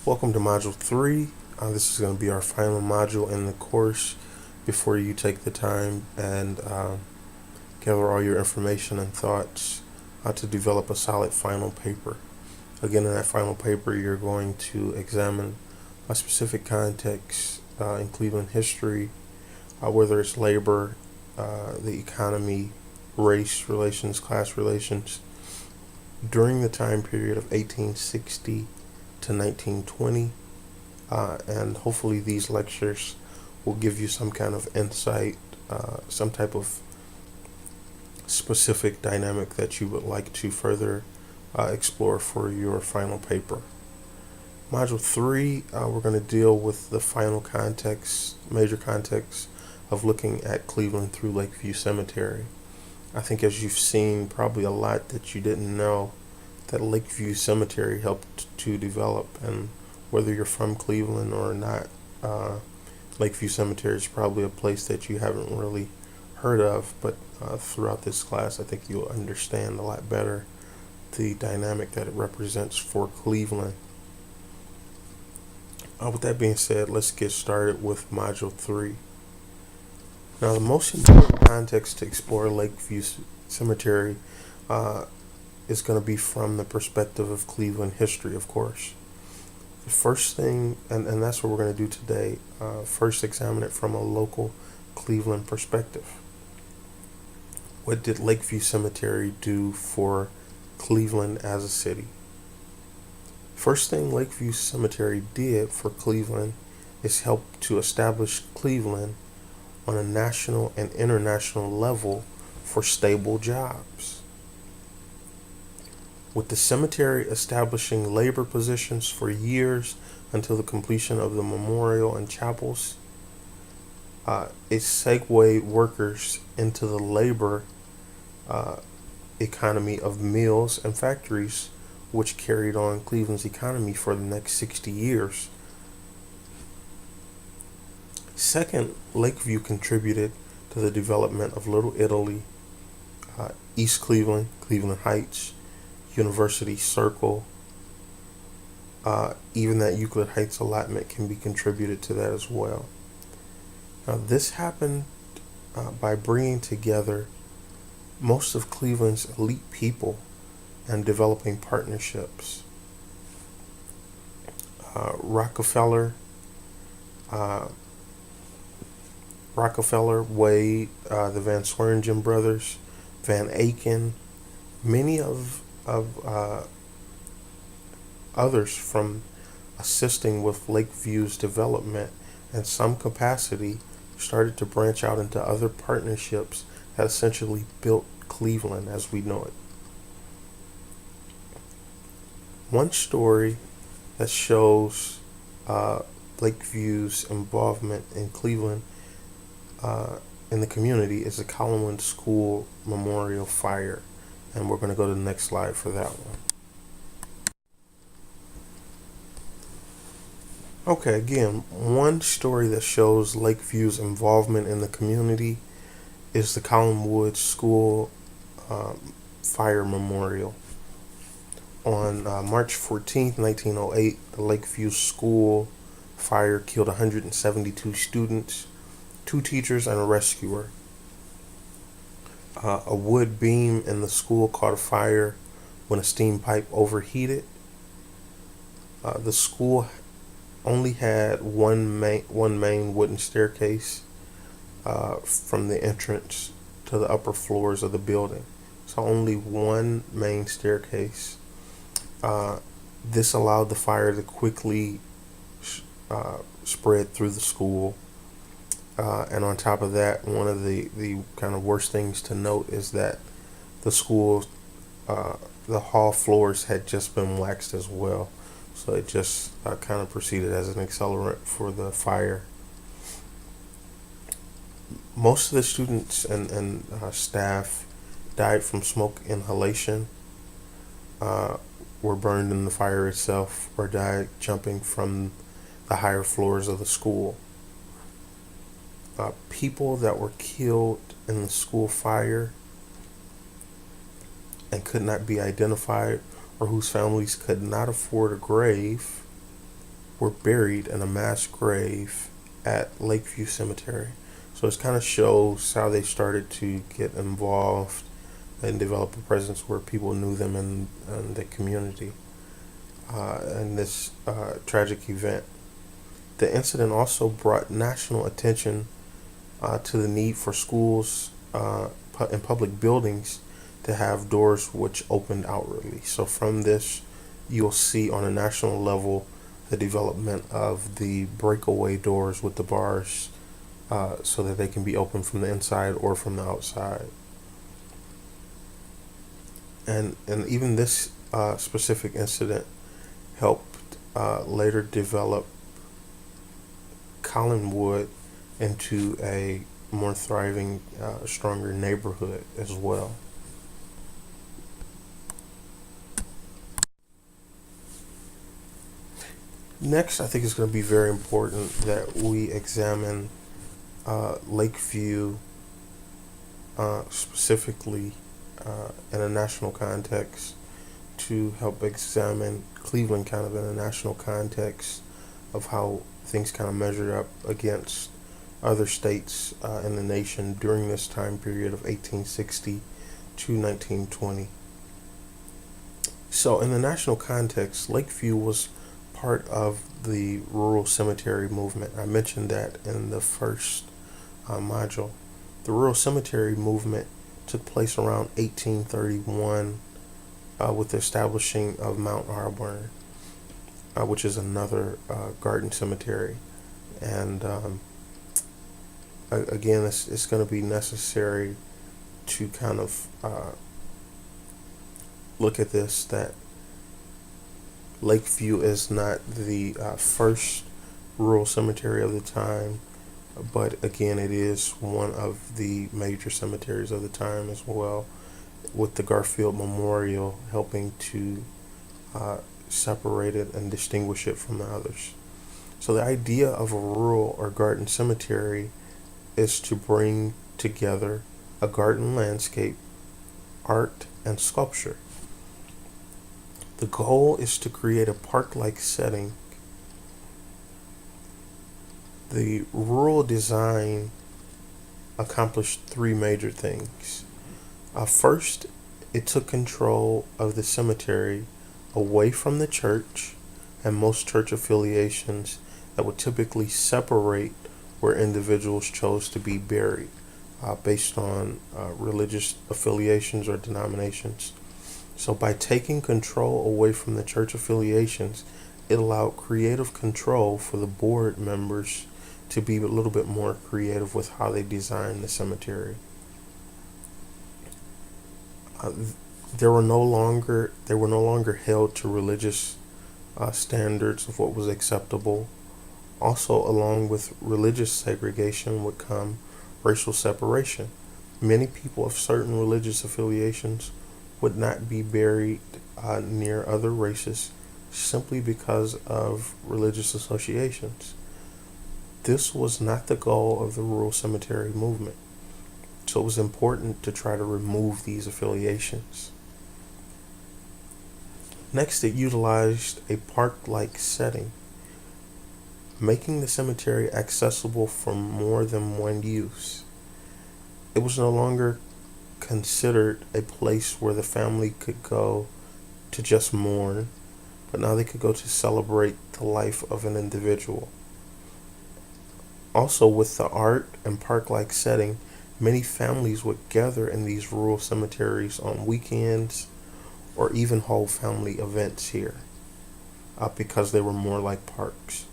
Welcome to Module 3. This is going to be our final module in the course before you take the time and gather all your information and thoughts to develop a solid final paper. Again, in that final paper, you're going to examine a specific context in Cleveland history, whether it's labor, the economy, race relations, class relations, during the time period of 1860 to 1920, and hopefully these lectures will give you some kind of insight, some type of specific dynamic that you would like to further explore for your final paper. Module 3, we're going to deal with the final context, major context of looking at Cleveland through Lakeview Cemetery. I think as you've seen probably a lot that you didn't know that Lakeview Cemetery helped to develop, and whether you're from Cleveland or not, Lakeview Cemetery is probably a place that you haven't really heard of, but throughout this class I think you'll understand a lot better the dynamic that it represents for Cleveland. With that being said, let's get started with Module 3. Now, the most important context to explore Lakeview Cemetery is going to be from the perspective of Cleveland history, of course. The first thing, and that's what we're going to do today, first examine it from a local Cleveland perspective. What did Lakeview Cemetery do for Cleveland as a city? First thing Lakeview Cemetery did for Cleveland is help to establish Cleveland on a national and international level for stable jobs. With the cemetery establishing labor positions for years until the completion of the memorial and chapels, it segued workers into the labor economy of mills and factories, which carried on Cleveland's economy for the next 60 years. Second, Lakeview contributed to the development of Little Italy, East Cleveland, Cleveland Heights, University Circle. Even that Euclid Heights allotment can be contributed to that as well. Now, this happened by bringing together most of Cleveland's elite people and developing partnerships. Rockefeller, Wade, the Van Sweringen brothers, Van Aken, many of others from assisting with Lakeview's development in some capacity started to branch out into other partnerships that essentially built Cleveland as we know it. One story that shows Lakeview's involvement in Cleveland in the community is the Collinwood School Memorial Fire, and we're going to go to the next slide for that one. Okay, again, one story that shows Lakeview's involvement in the community is the Collinwood School Fire Memorial. On March 14th, 1908, the Lakeview School fire killed 172 students, 2 teachers, and a rescuer. A wood beam in the school caught fire when a steam pipe overheated. The school only had one main wooden staircase from the entrance to the upper floors of the building. So only one main staircase. This allowed the fire to quickly spread through the school. And on top of that, one of the kind of worst things to note is that the school, the hall floors had just been waxed as well. So it just kind of proceeded as an accelerant for the fire. Most of the students and staff died from smoke inhalation, were burned in the fire itself, or died jumping from the higher floors of the school. People that were killed in the school fire and could not be identified, or whose families could not afford a grave, were buried in a mass grave at Lakeview Cemetery. So it kind of shows how they started to get involved and develop a presence where people knew them in the community. In this tragic event, the incident also brought national attention to the need for schools and public buildings to have doors which opened outwardly. So from this, you'll see on a national level the development of the breakaway doors with the bars so that they can be opened from the inside or from the outside. And even this specific incident helped later develop Collinwood into a more thriving, stronger neighborhood as well. Next, I think it's going to be very important that we examine Lakeview specifically in a national context to help examine Cleveland kind of in a national context of how things kind of measured up against other states in the nation during this time period of 1860 to 1920. So in the national context, Lakeview was part of the rural cemetery movement. I mentioned that in the first module. The rural cemetery movement took place around 1831 with the establishing of Mount Auburn, which is another garden cemetery. And again, it's going to be necessary to kind of look at this, that Lakeview is not the first rural cemetery of the time, but again, it is one of the major cemeteries of the time as well, with the Garfield Memorial helping to separate it and distinguish it from the others. So the idea of a rural or garden cemetery is to bring together a garden landscape, art, and sculpture. The goal is to create a park-like setting. The rural design accomplished three major things. First, it took control of the cemetery away from the church and most church affiliations that would typically separate where individuals chose to be buried based on religious affiliations or denominations. So by taking control away from the church affiliations, it allowed creative control for the board members to be a little bit more creative with how they design the cemetery. They were no longer held to religious standards of what was acceptable. Also, along with religious segregation would come racial separation. Many people of certain religious affiliations would not be buried near other races simply because of religious associations. This was not the goal of the rural cemetery movement. So it was important to try to remove these affiliations. Next, it utilized a park-like setting, making the cemetery accessible for more than one use. It was no longer considered a place where the family could go to just mourn, but now they could go to celebrate the life of an individual. Also, with the art and park-like setting, many families would gather in these rural cemeteries on weekends or even hold family events here because they were more like parks.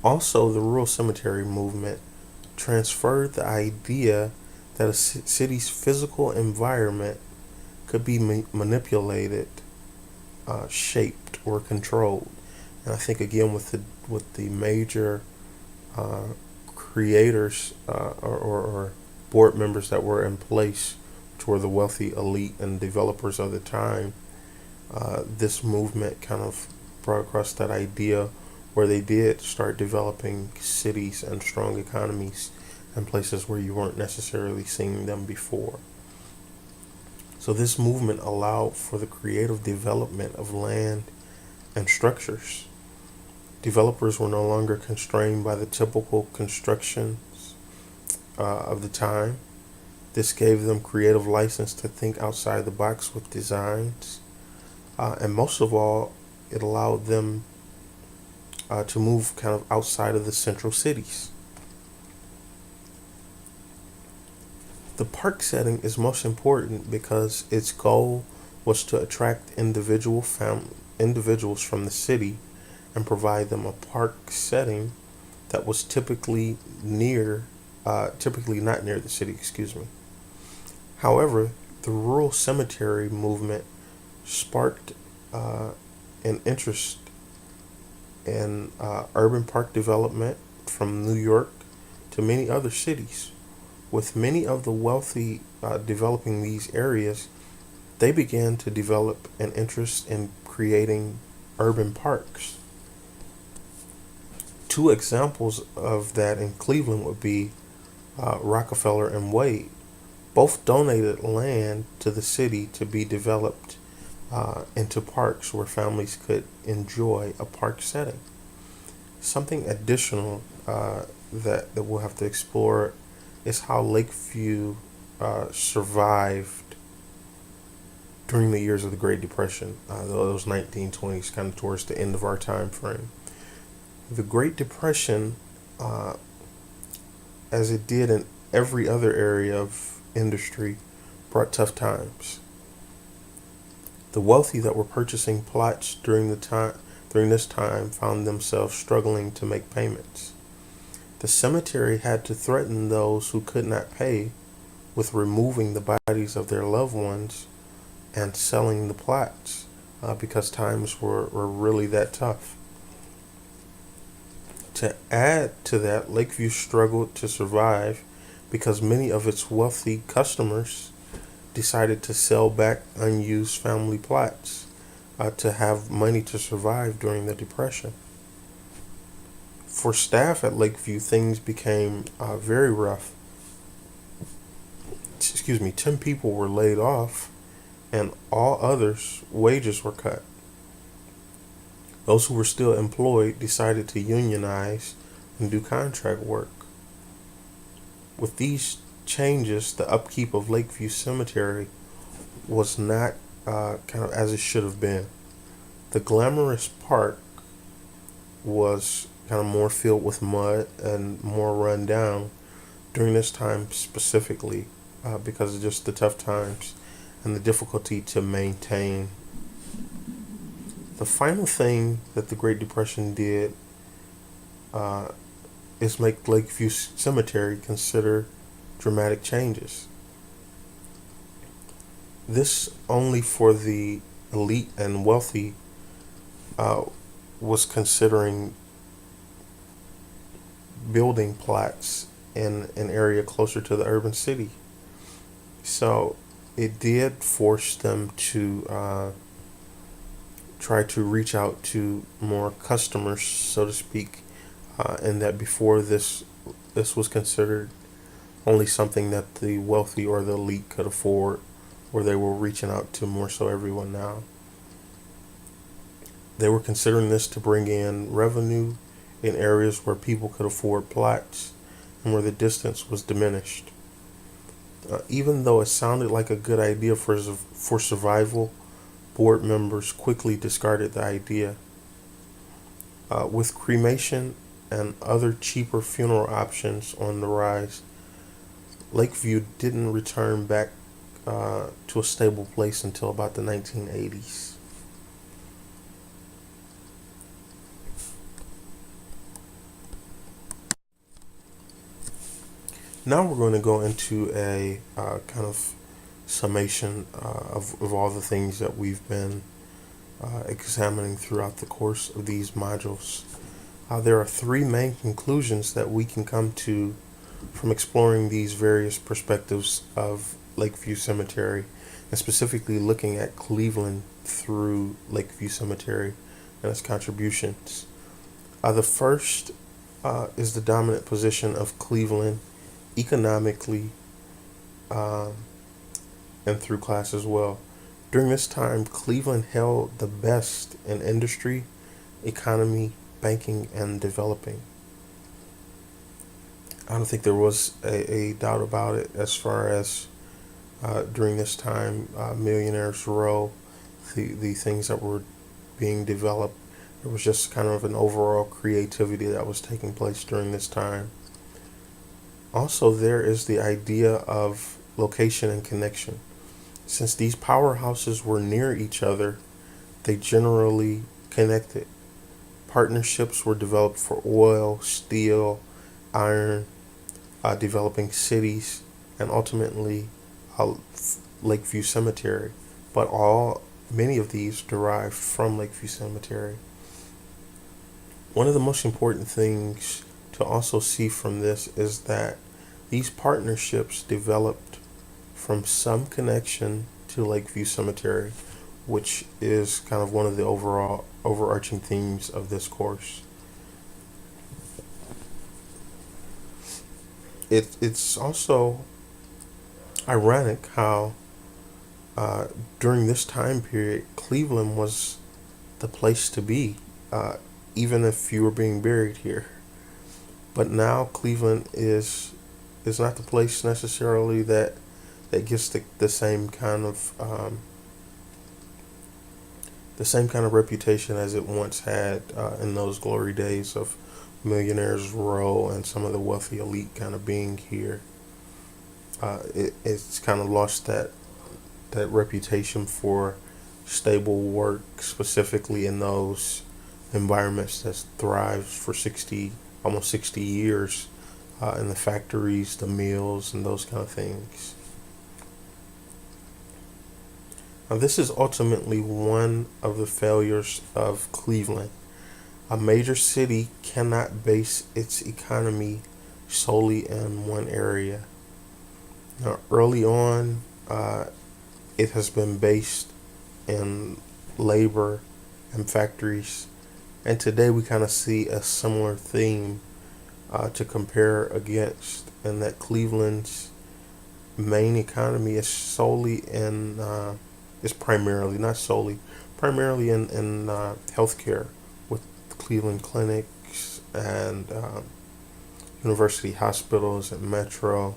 Also, the rural cemetery movement transferred the idea that a city's physical environment could be manipulated, shaped, or controlled. And I think again with the major creators or board members that were in place, which were the wealthy elite and developers of the time, this movement kind of brought across that idea where they did start developing cities and strong economies in places where you weren't necessarily seeing them before. So this movement allowed for the creative development of land and structures. Developers were no longer constrained by the typical constructions of the time. This gave them creative license to think outside the box with designs. And most of all, it allowed them to move kind of outside of the central cities. The park setting is most important because its goal was to attract individuals from the city and provide them a park setting that was typically not near the city, excuse me. However, the rural cemetery movement sparked an interest in urban park development from New York to many other cities. With many of the wealthy developing these areas, they began to develop an interest in creating urban parks. Two examples of that in Cleveland would be Rockefeller and Wade. Both donated land to the city to be developed into parks where families could enjoy a park setting. Something additional that we'll have to explore is how Lakeview survived during the years of the Great Depression, those 1920s, kind of towards the end of our time frame. The Great Depression, as it did in every other area of industry, brought tough times. The wealthy that were purchasing plots during this time found themselves struggling to make payments. The cemetery had to threaten those who could not pay with removing the bodies of their loved ones and selling the plots because times were really that tough. To add to that, Lakeview struggled to survive because many of its wealthy customers decided to sell back unused family plots to have money to survive during the Depression. For staff at Lakeview, things became very rough. 10 people were laid off, and all others' wages were cut. Those who were still employed decided to unionize and do contract work. With these changes, the upkeep of Lakeview Cemetery was not kind of as it should have been. The glamorous park was kind of more filled with mud and more run down during this time specifically because of just the tough times and the difficulty to maintain. The final thing that the Great Depression did is make Lakeview Cemetery consider dramatic changes. This only for the elite and wealthy was considering building plots in an area closer to the urban city. So it did force them to try to reach out to more customers, so to speak, and that before this was considered only something that the wealthy or the elite could afford, where they were reaching out to more so everyone now. They were considering this to bring in revenue in areas where people could afford plots and where the distance was diminished. Even though it sounded like a good idea for survival, board members quickly discarded the idea. With cremation and other cheaper funeral options on the rise, Lakeview didn't return back to a stable place until about the 1980s. Now we're going to go into a kind of summation of all the things that we've been examining throughout the course of these modules. There are three main conclusions that we can come to from exploring these various perspectives of Lakeview Cemetery, and specifically looking at Cleveland through Lakeview Cemetery and its contributions. The first is the dominant position of Cleveland economically and through class as well. During this time, Cleveland held the best in industry, economy, banking and developing. I don't think there was a doubt about it as far as during this time, Millionaires Row, the things that were being developed. There was just kind of an overall creativity that was taking place during this time. Also, there is the idea of location and connection. Since these powerhouses were near each other, they generally connected. Partnerships were developed for oil, steel, iron, developing cities, and ultimately uh, Lakeview Cemetery. But many of these derived from Lakeview Cemetery. One of the most important things to also see from this is that these partnerships developed from some connection to Lakeview Cemetery, which is kind of one of the overall overarching themes of this course. It's also ironic how uh, during this time period, Cleveland was the place to be, uh, even if you were being buried here. But now Cleveland is not the place necessarily that gets the same kind of reputation as it once had in those glory days of Millionaires Row and some of the wealthy elite kind of being here. It's kind of lost that reputation for stable work, specifically in those environments that thrived for 60, almost 60 years in the factories, the mills, and those kind of things. Now, this is ultimately one of the failures of Cleveland. A major city cannot base its economy solely in one area. Now, early on, it has been based in labor and factories, and today we kind of see a similar theme to compare against, and that Cleveland's main economy is solely in is primarily, not solely, primarily in healthcare, with Cleveland clinics and university hospitals and Metro.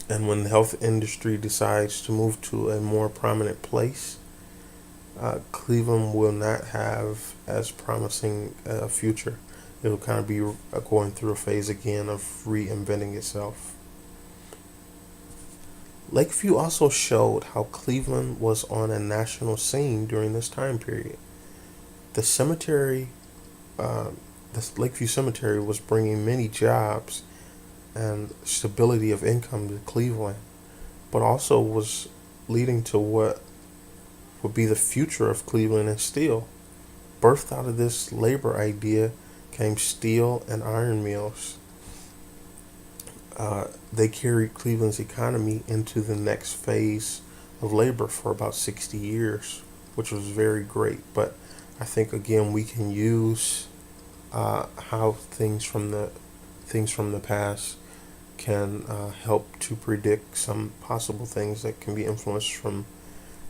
And when the health industry decides to move to a more prominent place, Cleveland will not have as promising a future. It'll kind of be going through a phase again of reinventing itself. Lakeview also showed how Cleveland was on a national scene during this time period. The cemetery, uh, the Lakeview Cemetery, was bringing many jobs and stability of income to Cleveland, but also was leading to what would be the future of Cleveland and steel. Birthed out of this labor idea came steel and iron mills. They carried Cleveland's economy into the next phase of labor for about 60 years, which was very great. But I think again we can use how things from the past can help to predict some possible things that can be influenced from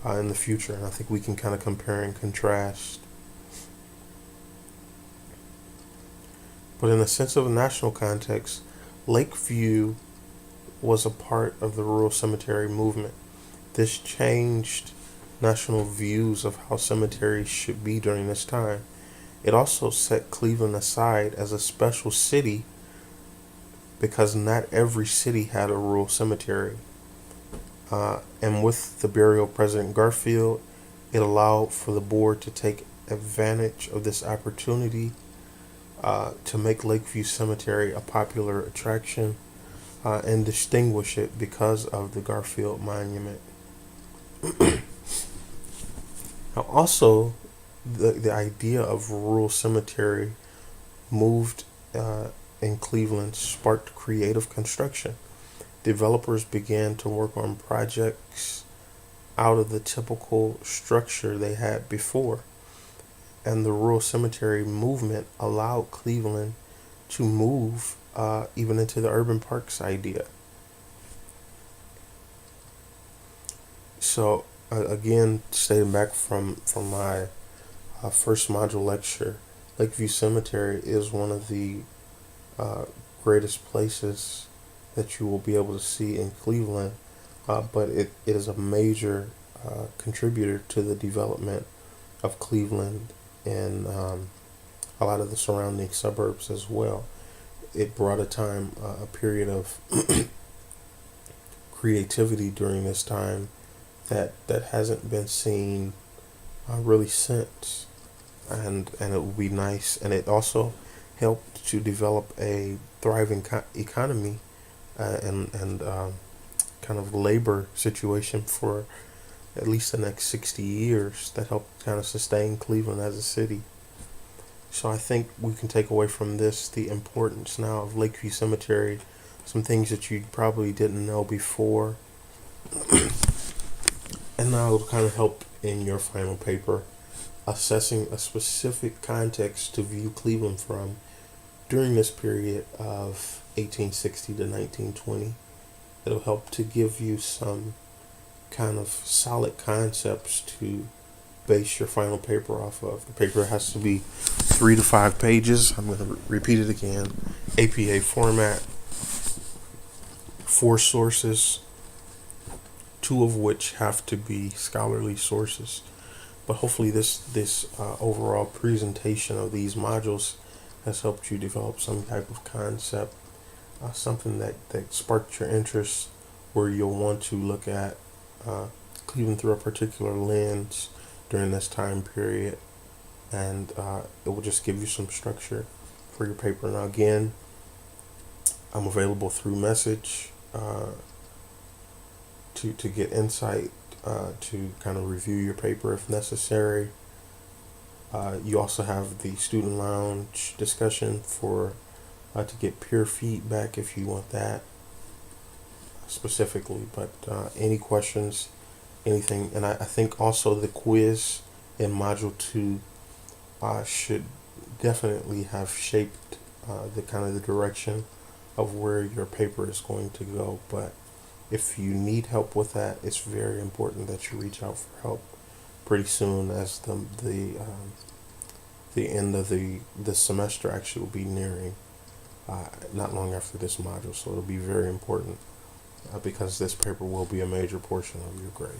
in the future, and I think we can kind of compare and contrast. But in a sense of a national context, Lakeview was a part of the rural cemetery movement. This changed national views of how cemeteries should be during this time. It also set Cleveland aside as a special city because not every city had a rural cemetery. And with the burial of President Garfield, it allowed for the board to take advantage of this opportunity to make Lakeview Cemetery a popular attraction and distinguish it because of the Garfield Monument. Now, also, the idea of rural cemetery moved in Cleveland sparked creative construction. Developers began to work on projects out of the typical structure they had before. And the rural cemetery movement allowed Cleveland to move even into the urban parks idea. So, again, stating back from my first module lecture, Lakeview Cemetery is one of the uh, greatest places that you will be able to see in Cleveland, but it is a major contributor to the development of Cleveland and a lot of the surrounding suburbs as well. It brought a period of creativity during this time that hasn't been seen really since, and it would be nice. And it also helped to develop a thriving economy and kind of labor situation for at least the next 60 years that helped kind of sustain Cleveland as a city. So I think we can take away from this the importance now of Lakeview Cemetery, some things that you probably didn't know before, and now it'll kind of help in your final paper assessing a specific context to view Cleveland from during this period of 1860 to 1920. It'll help to give you some kind of solid concepts to base your final paper off of. The paper has to be 3 to 5 pages. I'm going to repeat it again. APA format, 4 sources, 2 of which have to be scholarly sources. But hopefully this overall presentation of these modules has helped you develop some type of concept, something that sparked your interest, where you'll want to look at Cleveland through a particular lens during this time period, and it will just give you some structure for your paper. Now again, I'm available through message to get insight, to kind of review your paper if necessary. You also have the student lounge discussion for to get peer feedback if you want that specifically. But any questions, anything, and I think also the quiz in Module 2 should definitely have shaped the kind of the direction of where your paper is going to go. But if you need help with that, it's very important that you reach out for help pretty soon, as the end of the semester actually will be nearing not long after this module. So it'll be very important because this paper will be a major portion of your grade.